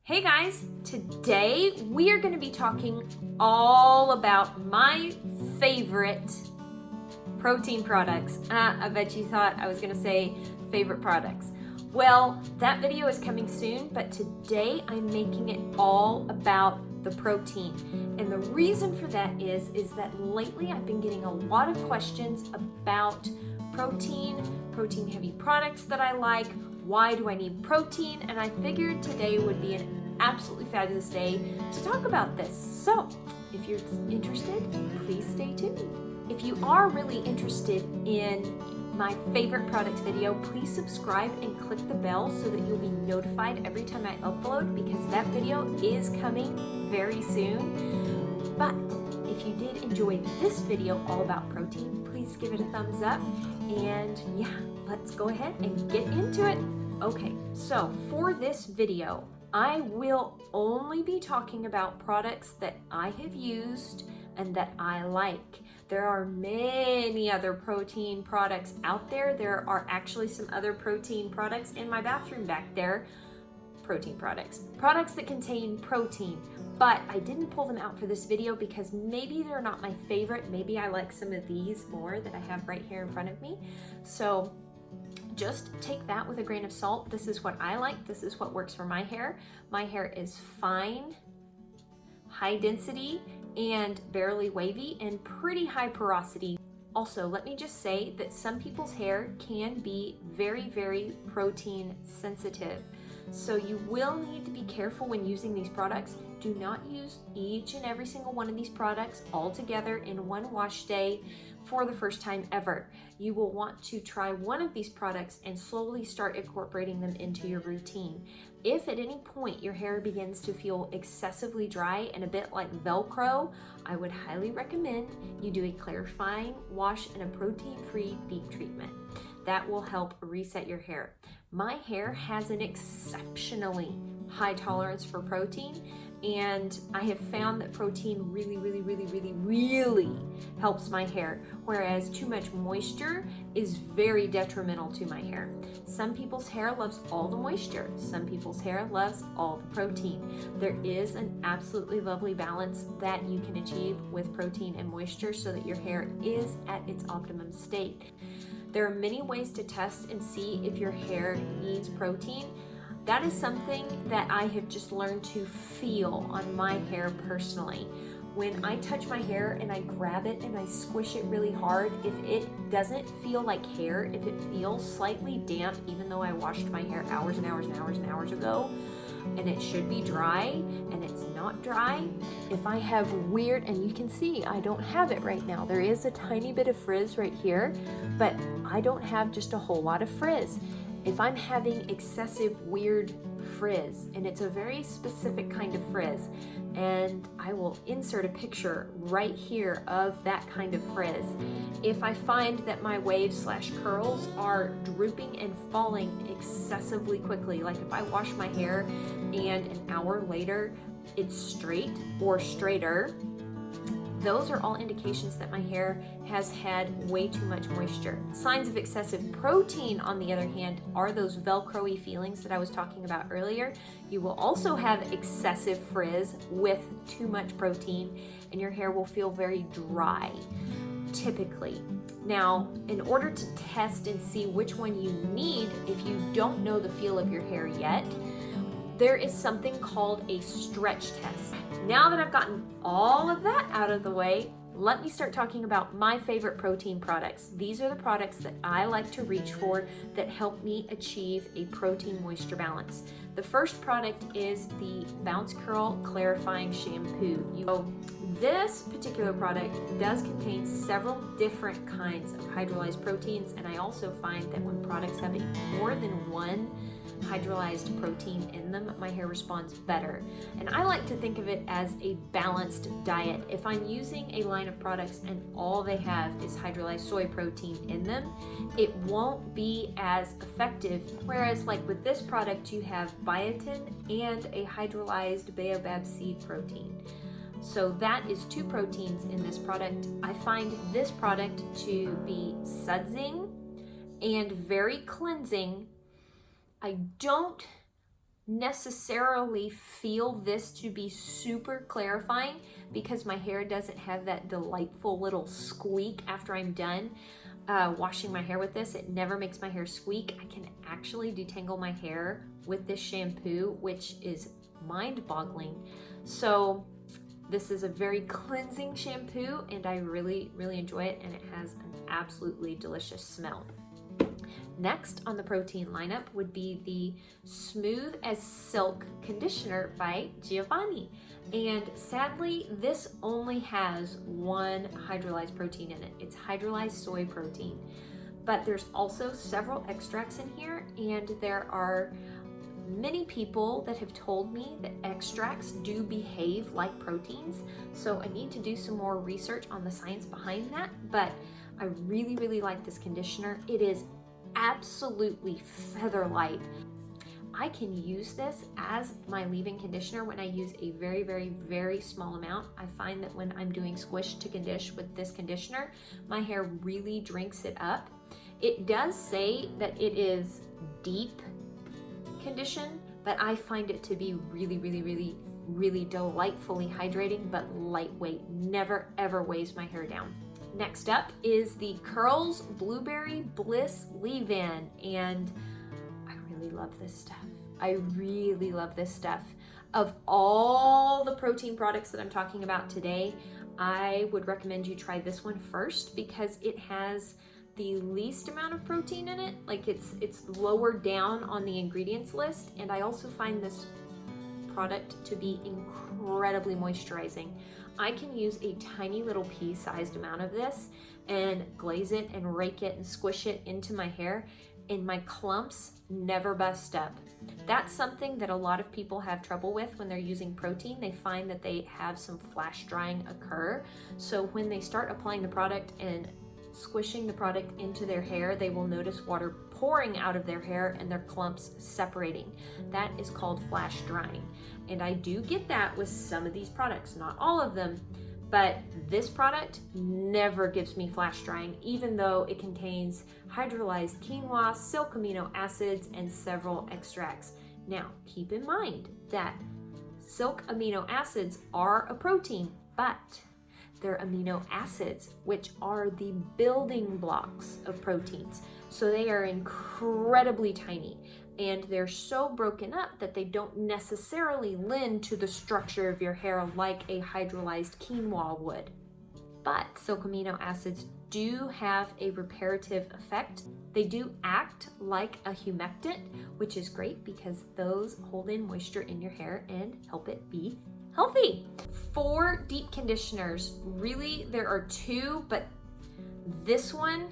Hey guys, today we are going to be talking all about my favorite protein products. I bet you thought I was going to say favorite products. Well, that video is coming soon, but today I'm making it all about the protein. And the reason for that is that lately I've been getting a lot of questions about protein heavy products that I like. Why do I need protein? And I figured today would be an absolutely fabulous day to talk about this. So if you're interested, please stay tuned. If you are really interested in my favorite products video, please subscribe and click the bell so that you'll be notified every time I upload, because that video is coming very soon. But if you did enjoy this video all about protein, please give it a thumbs up. And yeah, let's go ahead and get into it. Okay, so for this video, I will only be talking about products that I have used and that I like. There are many other protein products out there. There are actually some other protein products in my bathroom back there. Protein products that contain protein, but I didn't pull them out for this video because maybe they're not my favorite. Maybe I like some of these more that I have right here in front of me. So just take that with a grain of salt. This is what I like. This is what works for my hair. My hair is fine, high density, and barely wavy, and pretty high porosity. Also, let me just say that some people's hair can be very, very protein sensitive. So you will need to be careful when using these products. Do not use each and every single one of these products all together in one wash day for the first time ever. You will want to try one of these products and slowly start incorporating them into your routine. If at any point your hair begins to feel excessively dry and a bit like Velcro, I would highly recommend you do a clarifying wash and a protein-free deep treatment. That will help reset your hair. My hair has an exceptionally high tolerance for protein, and I have found that protein really helps my hair, whereas too much moisture is very detrimental to my hair. Some people's hair loves all the moisture. Some people's hair loves all the protein. There is an absolutely lovely balance that you can achieve with protein and moisture so that your hair is at its optimum state. There are many ways to test and see if your hair needs protein. That is something that I have just learned to feel on my hair personally. When I touch my hair and I grab it and I squish it really hard, if it doesn't feel like hair, if it feels slightly damp, even though I washed my hair hours and hours ago, and it should be dry and it's not dry, if I have weird, and you can see I don't have it right now. There is a tiny bit of frizz right here, but I don't have just a whole lot of frizz. If I'm having excessive weird frizz, and it's a very specific kind of frizz, and I will insert a picture right here of that kind of frizz. If I find that my waves / curls are drooping and falling excessively quickly, like if I wash my hair and an hour later it's straight or straighter, those are all indications that my hair has had way too much moisture. Signs of excessive protein, on the other hand, are those Velcro-y feelings that I was talking about earlier. You will also have excessive frizz with too much protein, and your hair will feel very dry, typically. Now, in order to test and see which one you need, if you don't know the feel of your hair yet, there is something called a stretch test. Now that I've gotten all of that out of the way, let me start talking about my favorite protein products. These are the products that I like to reach for that help me achieve a protein moisture balance. The first product is the Bounce Curl Clarifying Shampoo. This particular product does contain several different kinds of hydrolyzed proteins, and I also find that when products have more than one hydrolyzed protein in them, my hair responds better. And I like to think of it as a balanced diet. If I'm using a line of products and all they have is hydrolyzed soy protein in them, it won't be as effective. Whereas like with this product, you have biotin and a hydrolyzed baobab seed protein. So that is 2 proteins in this product. I find this product to be sudsing and very cleansing. I don't necessarily feel this to be super clarifying because my hair doesn't have that delightful little squeak after I'm done washing my hair with this. It never makes my hair squeak. I can actually detangle my hair with this shampoo, which is mind-boggling. So this is a very cleansing shampoo and I really enjoy it, and it has an absolutely delicious smell. Next on the protein lineup would be the Smooth as Silk conditioner by Giovanni. And sadly, this only has one hydrolyzed protein in it. It's hydrolyzed soy protein. But there's also several extracts in here, and there are many people that have told me that extracts do behave like proteins. So I need to do some more research on the science behind that. But I really like this conditioner. It is absolutely feather light. I can use this as my leave-in conditioner when I use a very small amount. I find that when I'm doing squish to condition with this conditioner, my hair really drinks it up. It does say that it is deep condition, but I find it to be really delightfully hydrating, but lightweight. Never ever weighs my hair down. Next up is the Curls Blueberry Bliss Leave-In, and I really love this stuff. I really love this stuff. Of all the protein products that I'm talking about today, I would recommend you try this one first because it has the least amount of protein in it. Like it's lower down on the ingredients list, and I also find this product to be incredibly moisturizing. I can use a tiny little pea-sized amount of this and glaze it and rake it and squish it into my hair, and my clumps never bust up. That's something that a lot of people have trouble with when they're using protein. They find that they have some flash drying occur. So when they start applying the product and squishing the product into their hair, they will notice water pouring out of their hair and their clumps separating. That is called flash drying. And I do get that with some of these products, not all of them, but this product never gives me flash drying, even though it contains hydrolyzed quinoa, silk amino acids, and several extracts. Now, keep in mind that silk amino acids are a protein, but they're amino acids, which are the building blocks of proteins. So they are incredibly tiny, and they're so broken up that they don't necessarily lend to the structure of your hair like a hydrolyzed quinoa would. But silk amino acids do have a reparative effect. They do act like a humectant, which is great because those hold in moisture in your hair and help it be healthy. For deep conditioners, really there are two, but this one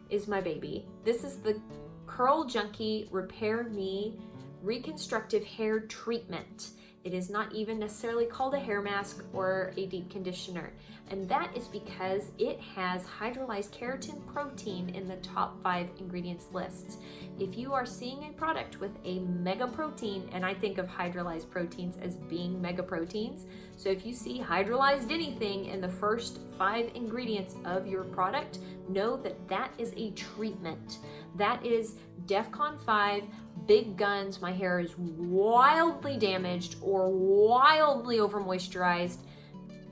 is my baby. This is the Curl Junkie Repair Me Reconstructive Hair Treatment. It is not even necessarily called a hair mask or a deep conditioner, and that is because it has hydrolyzed keratin protein in the top 5 ingredients lists. If you are seeing a product with a mega protein, and I think of hydrolyzed proteins as being mega proteins, so if you see hydrolyzed anything in the first 5 ingredients of your product, know that that is a treatment. That is DEFCON 5, big guns, my hair is wildly damaged or wildly over moisturized.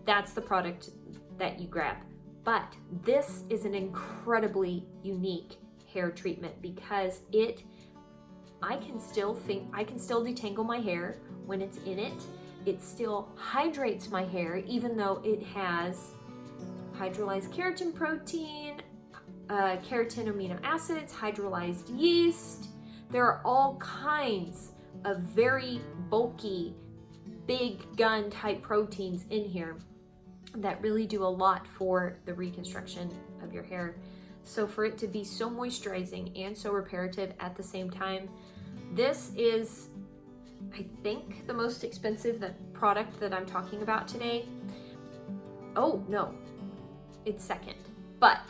That's the product that you grab. But this is an incredibly unique hair treatment because I can still detangle my hair when it's in it. It still hydrates my hair even though it has hydrolyzed keratin protein, keratin amino acids, hydrolyzed yeast. There are all kinds of very bulky, big gun type proteins in here that really do a lot for the reconstruction of your hair. So for it to be so moisturizing and so reparative at the same time, this is, I think, the most expensive product that I'm talking about today. Oh no, it's second, but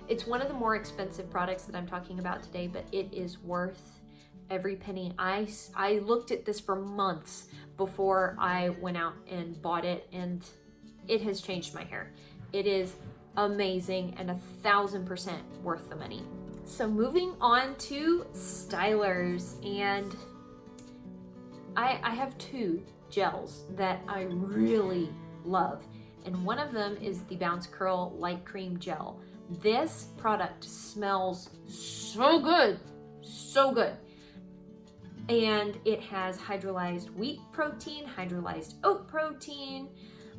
it's one of the more expensive products that I'm talking about today, but it is worth every penny. I looked at this for months before I went out and bought it, and it has changed my hair. It is amazing and 1000% worth the money. So moving on to stylers, and I have two gels that I really love, and one of them is the Bounce Curl Light Cream Gel. This product smells so good, so good. And it has hydrolyzed wheat protein, hydrolyzed oat protein,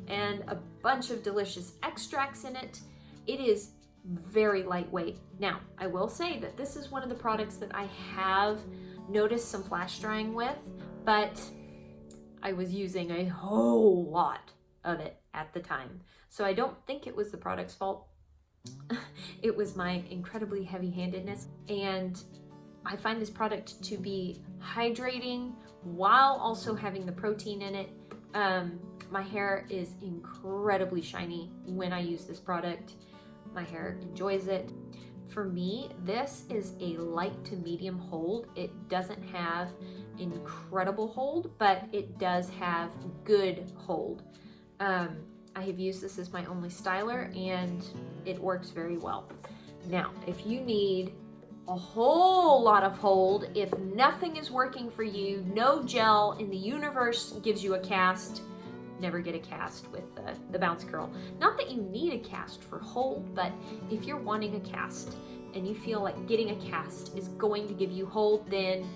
and a bunch of delicious extracts in it. It is very lightweight. Now, I will say that this is one of the products that I have noticed some flash drying with, but I was using a whole lot of it at the time. So I don't think it was the product's fault. It was my incredibly heavy-handedness, and I find this product to be hydrating while also having the protein in it. My hair is incredibly shiny when I use this product. My hair enjoys it. For me, this is a light to medium hold. It doesn't have incredible hold, but it does have good hold. I have used this as my only styler, and it works very well. Now, if you need a whole lot of hold, if nothing is working for you, no gel in the universe gives you a cast, never get a cast with the Bounce Curl. Not that you need a cast for hold, but if you're wanting a cast and you feel like getting a cast is going to give you hold, then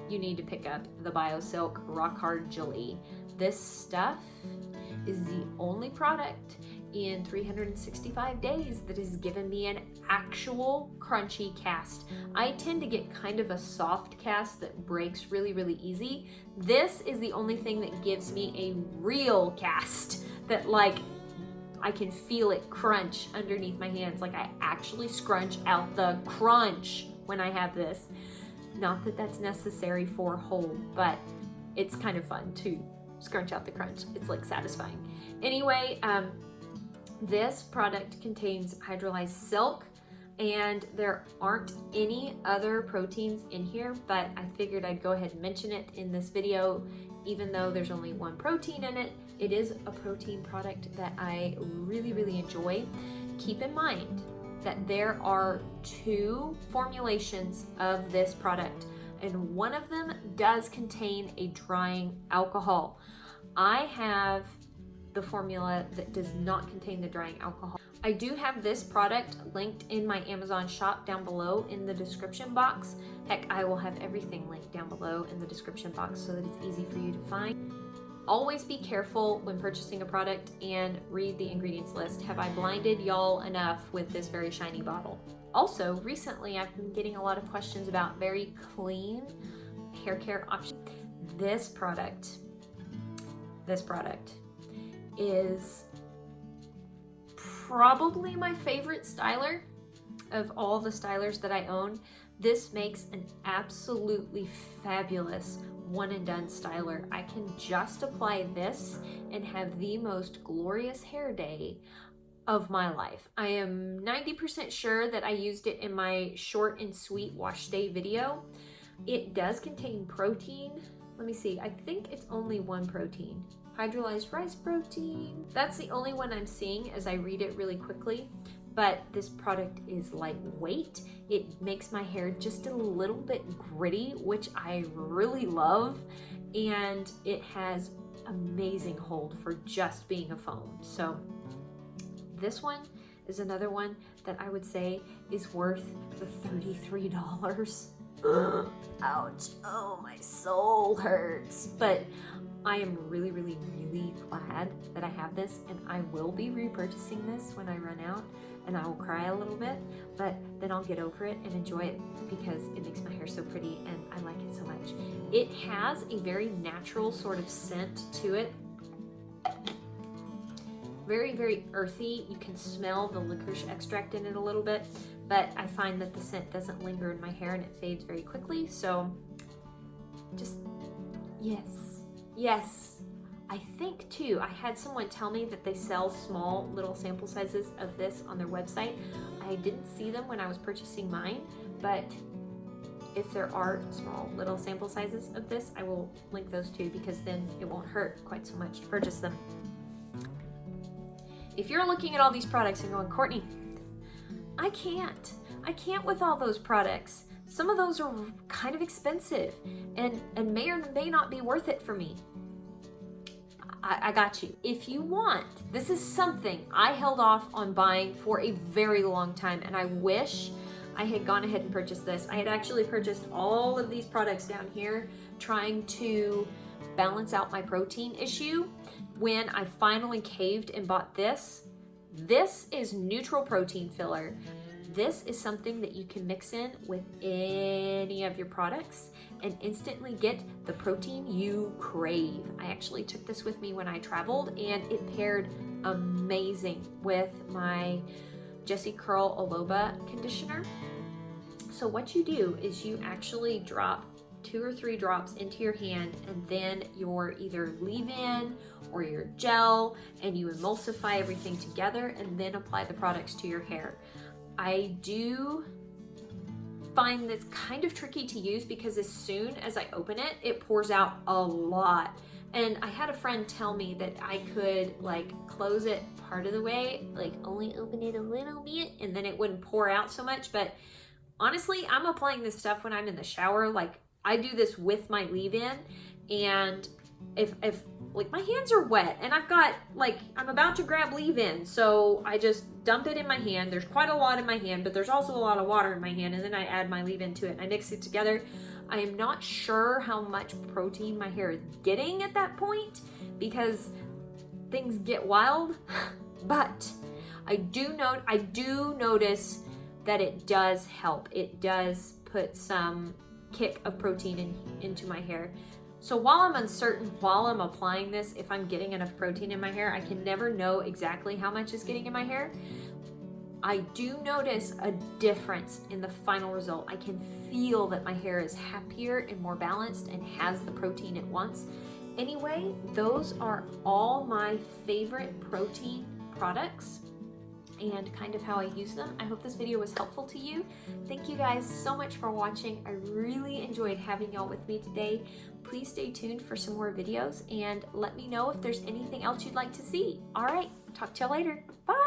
you need to pick up the BioSilk Rock Hard Jelly. This stuff is the only product in 365 days that has given me an actual crunchy cast. I tend to get kind of a soft cast that breaks really, really easy. This is the only thing that gives me a real cast that, like, I can feel it crunch underneath my hands. Like, I actually scrunch out the crunch when I have this. Not that that's necessary for hold, but it's kind of fun to scrunch out the crunch. It's like satisfying. Anyway, this product contains hydrolyzed silk, and there aren't any other proteins in here, but I figured I'd go ahead and mention it in this video. Even though there's only one protein in it, it is a protein product that I really, really enjoy. Keep in mind that there are two formulations of this product, and one of them does contain a drying alcohol. I have the formula that does not contain the drying alcohol. I do have this product linked in my Amazon shop down below in the description box. Heck, I will have everything linked down below in the description box so that it's easy for you to find. Always be careful when purchasing a product and read the ingredients list. Have I blinded y'all enough with this very shiny bottle? Also, recently I've been getting a lot of questions about very clean hair care options. This product is probably my favorite styler of all the stylers that I own. This makes an absolutely fabulous one and done styler. I can just apply this and have the most glorious hair day of my life. I am 90% sure that I used it in my short and sweet wash day video. It does contain protein. Let me see, I think it's only one protein. Hydrolyzed rice protein. That's the only one I'm seeing as I read it really quickly, but this product is lightweight. It makes my hair just a little bit gritty, which I really love, and it has amazing hold for just being a foam. So this one is another one that I would say is worth the $33. Ouch, oh, my soul hurts. But I am really, really, really glad that I have this, and I will be repurchasing this when I run out, and I will cry a little bit, but then I'll get over it and enjoy it because it makes my hair so pretty and I like it so much. It has a very natural sort of scent to it. Very, very earthy. You can smell the licorice extract in it a little bit, but I find that the scent doesn't linger in my hair and it fades very quickly. So just, yes. I think too, I had someone tell me that they sell small little sample sizes of this on their website. I didn't see them when I was purchasing mine, but if there are small little sample sizes of this, I will link those too, because then it won't hurt quite so much to purchase them. If you're looking at all these products and going, Courtney, I can't with all those products. some of those are kind of expensive and may or may not be worth it for me. I got you. If you want, this is something I held off on buying for a very long time, and I wish I had gone ahead and purchased this. I had actually purchased all of these products down here trying to balance out my protein issue. When I finally caved and bought this, this is neutral protein filler. This is something that you can mix in with any of your products and instantly get the protein you crave. I actually took this with me when I traveled, and it paired amazing with my Jessie Curl Aloba conditioner. So what you do is you actually drop 2 or 3 drops into your hand, and then your either leave-in or your gel, and you emulsify everything together and then apply the products to your hair. I do find this kind of tricky to use because as soon as I open it, it pours out a lot. And I had a friend tell me that I could like close it part of the way, like only open it a little bit, and then it wouldn't pour out so much. But honestly, I'm applying this stuff when I'm in the shower. Like I do this with my leave-in, and if like my hands are wet and I've got like, I'm about to grab leave-in, so I just dump it in my hand. There's quite a lot in my hand, but there's also a lot of water in my hand, and then I add my leave-in to it and I mix it together. I am not sure how much protein my hair is getting at that point because things get wild, but I do notice that it does help. It does put some kick of protein into my hair. So while I'm uncertain, while I'm applying this, if I'm getting enough protein in my hair, I can never know exactly how much is getting in my hair. I do notice a difference in the final result. I can feel that my hair is happier and more balanced and has the protein it wants. Anyway, those are all my favorite protein products and kind of how I use them. I hope this video was helpful to you. Thank you guys so much for watching. I really enjoyed having y'all with me today. Please stay tuned for some more videos and let me know if there's anything else you'd like to see. All right, talk to y'all later. Bye.